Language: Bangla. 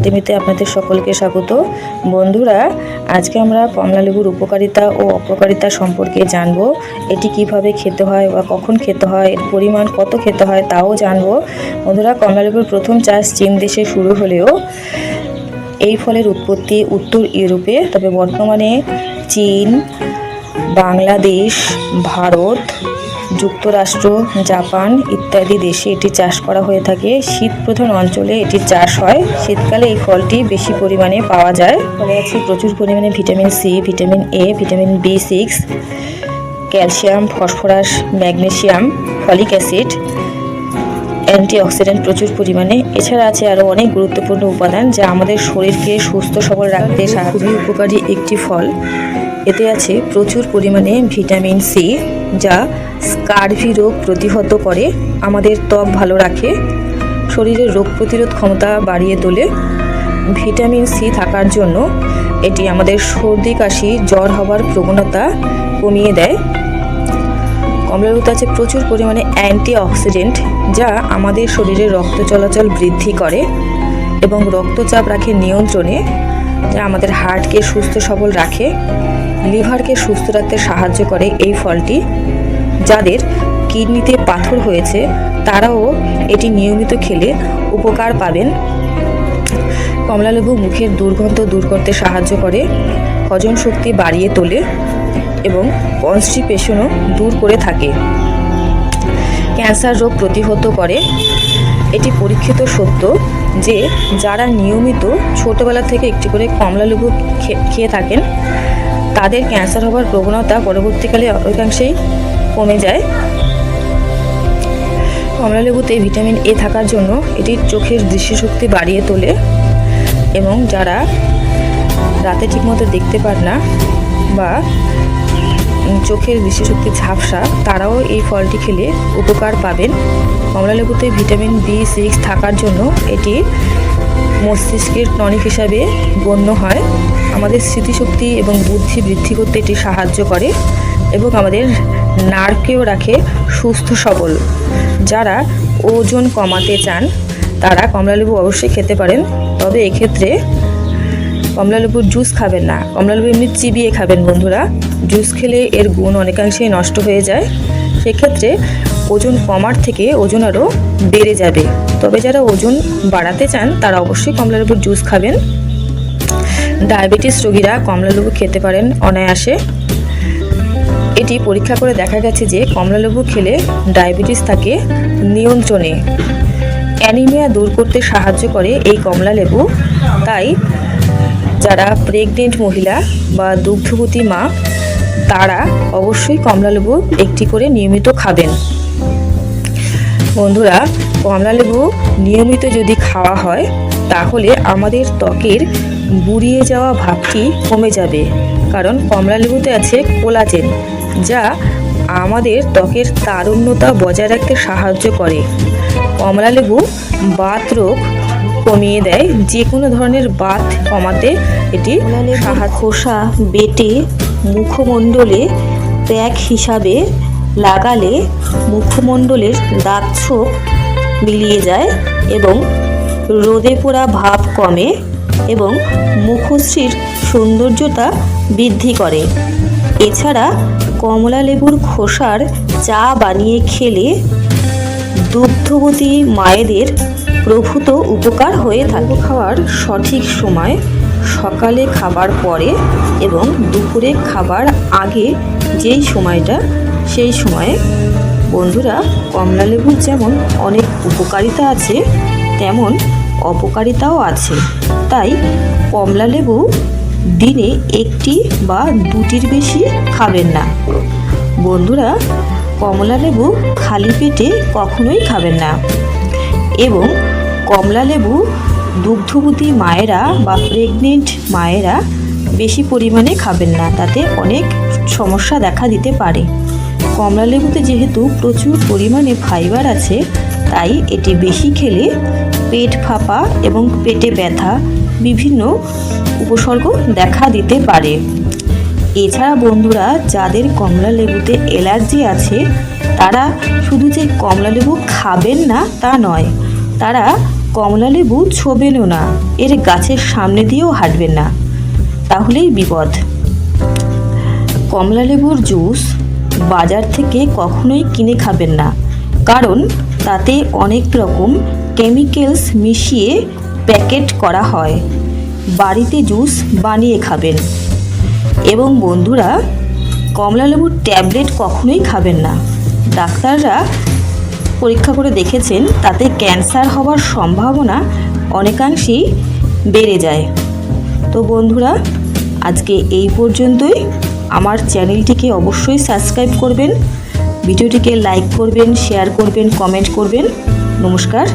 একাডেমিতে আপনাদের সকলকে স্বাগত। বন্ধুরা, আজকে আমরা কমলালেবুর উপকারিতা ও অপকারিতা সম্পর্কে জানব। এটি কিভাবে খেতে হয় বা কখন খেতে হয়, এর পরিমাণ কত খেতে হয় তাও জানব। বন্ধুরা, কমলালেবুর প্রথম চাষ চীন দেশে শুরু হলেও এই ফলের উৎপত্তি উত্তর ইউরোপে, তবে বর্তমানে চীন, বাংলাদেশ, ভারত, যুক্তরাষ্ট্র, জাপান ইত্যাদি দেশে এটি চাষ করা হয়ে থাকে। শীত প্রধান অঞ্চলে এটির চাষ হয়। শীতকালে এই ফলটি বেশি পরিমাণে পাওয়া যায়। ফলে আছে প্রচুর পরিমাণে vitamin C, vitamin A, vitamin B6, calcium, phosphorus, magnesium, folic acid, antioxidant প্রচুর পরিমাণে। এছাড়া আছে আরও অনেক গুরুত্বপূর্ণ উপাদান যা আমাদের শরীরকে সুস্থ সবল রাখতে খুবই উপকারী একটি ফল। এতে আছে প্রচুর পরিমাণে ভিটামিন সি, যা স্কারভি রোগ প্রতিহত করে, আমাদের ত্বক ভালো রাখে, শরীরের রোগ প্রতিরোধ ক্ষমতা বাড়িয়ে তোলে। ভিটামিন সি থাকার জন্য এটি আমাদের সর্দি কাশি জ্বর হওয়ার প্রবণতা কমিয়ে দেয়। কমলালেবুতে আছে প্রচুর পরিমাণে অ্যান্টিঅক্সিডেন্ট যা আমাদের শরীরে রক্ত চলাচল বৃদ্ধি করে এবং রক্তচাপ রাখে নিয়ন্ত্রণে, যা আমাদের হার্টকে সুস্থ সবল রাখে, লিভারকে সুস্থ রাখতে সাহায্য করে এই ফলটি। যাদের কিডনিতে পাথর হয়েছে তারাও এটি নিয়মিত খেলে উপকার পাবেন। কমলালেবু মুখের দুর্গন্ধ দূর করতে সাহায্য করে, হজম শক্তি বাড়িয়ে তোলে এবং কনস্টিপেশনও দূর করে থাকে। ক্যান্সার রোগ প্রতিহত করে। এটি পরীক্ষিত সত্য যে যারা নিয়মিত ছোটবেলা থেকে একটি করে কমলালেবু খেয়ে থাকেন তাদের ক্যান্সার হওয়ার প্রবণতা পরবর্তীকালে অনেকাংশেই কমে যায়। কমলালেবুতে ভিটামিন এ থাকার জন্য এটি চোখের দৃষ্টিশক্তি বাড়িয়ে তোলে এবং যারা রাতে ঠিকমতো দেখতে পান না বা চোখের দৃষ্টিশক্তি ঝাপসা, তারাও এই ফলটি খেলে উপকার পাবেন। কমলালেবুতে ভিটামিন B6 থাকার জন্য এটি মস্তিষ্কের টনিক হিসাবে গণ্য হয়। আমাদের স্মৃতিশক্তি এবং বুদ্ধি বৃদ্ধি করতে এটি সাহায্য করে এবং আমাদের নার্ভকেও রাখে সুস্থ সবল। যারা ওজন কমাতে চান তারা কমলালেবু অবশ্যই খেতে পারেন, তবে এক্ষেত্রে কমলালেবুর জুস খাবেন না। কমলালেবু এমনি চিবিয়ে খাবেন বন্ধুরা। জুস খেলে এর গুণ অনেকাংশেই নষ্ট হয়ে যায়, সেক্ষেত্রে ওজন কমার থেকে ওজন আরও বেড়ে যাবে। তবে যারা ওজন বাড়াতে চান তারা অবশ্যই কমলালেবুর জুস খাবেন। ডায়াবেটিস রোগীরা কমলালেবু খেতে পারেন অনায়াসে। এটি পরীক্ষা করে দেখা গেছে যে কমলালেবু খেলে ডায়াবেটিস থাকে নিয়ন্ত্রণে। অ্যানিমিয়া দূর করতে সাহায্য করে এই কমলালেবু। তাই যারা প্রেগনেন্ট মহিলা বা দুগ্ধবতী মা তারা অবশ্যই কমলালেবু একটি করে নিয়মিত খাবেন। বন্ধুরা, কমলালেবু নিয়মিত যদি খাওয়া হয় তাহলে আমাদের ত্বকের বুড়িয়ে যাওয়া ভাবটি কমে যাবে, কারণ কমলালেবুতে আছে কোলাজেন যা আমাদের ত্বকের তারুণ্যতা বজায় রাখতে সাহায্য করে। কমলালেবু বাত রোগ কমিয়ে দেয়, যে কোনো ধরনের বাত কমাতে এটি খোসা বেটে মুখমণ্ডলে প্যাক হিসাবে লাগালে মুখমণ্ডলের দাগ ছোপ মিলিয়ে যায় এবং রোদে পোড়া ভাব কমে এবং মুখশ্রীর সৌন্দর্যতা বৃদ্ধি করে। এছাড়া কমলালেবুর খোসার চা বানিয়ে খেলে দুগ্ধবতী মায়েদের প্রভূত উপকার হয়ে থাকে। খাওয়ার সঠিক সময় সকালে খাবার পরে এবং দুপুরে খাবার আগে যেই সময়টা, সেই সময়ে বন্ধুরা কমলালেবুর যেমন অনেক উপকারিতা আছে তেমন অপকারিতাও আছে। তাই কমলালেবু দিনে একটি বা দুটির বেশি খাবেন না। বন্ধুরা, কমলালেবু খালি পেটে কখনোই খাবেন না এবং কমলালেবু দুগ্ধবতী মায়েরা বা প্রেগনেন্ট মায়েরা বেশি পরিমাণে খাবেন না, তাতে অনেক সমস্যা দেখা দিতে পারে। কমলালেবুতে যেহেতু প্রচুর পরিমাণে ফাইবার আছে তাই এটি বেশি খেলে পেট ফাঁপা এবং পেটে ব্যথা বিভিন্ন উপসর্গ দেখা দিতে পারে। এছাড়া বন্ধুরা, যাদের কমলালেবুতে অ্যালার্জি আছে তারা শুধু যে কমলালেবু খাবেন না তা নয়, তারা কমলালেবু ছোবেনও না, এর গাছের সামনে দিয়েও হাঁটবেন না, তাহলেই বিপদ। কমলালেবুর জুস বাজার থেকে কখনোই কিনে খাবেন না, কারণ তাতে অনেক রকম কেমিক্যালস মিশিয়ে প্যাকেট করা হয়। বাড়িতে জুস বানিয়ে খাবেন। এবং বন্ধুরা, কমলালেবুর ট্যাবলেট কখনোই খাবেন না। ডাক্তাররা পরীক্ষা করে দেখেছেন তাতে ক্যান্সার হওয়ার সম্ভাবনা অনেকাংশেই বেড়ে যায়। তো বন্ধুরা, আজকে এই পর্যন্তই। আমার চ্যানেলটিকে অবশ্যই সাবস্ক্রাইব করবেন, ভিডিওটিকে লাইক করবেন, শেয়ার করবেন, কমেন্ট করবেন। নমস্কার।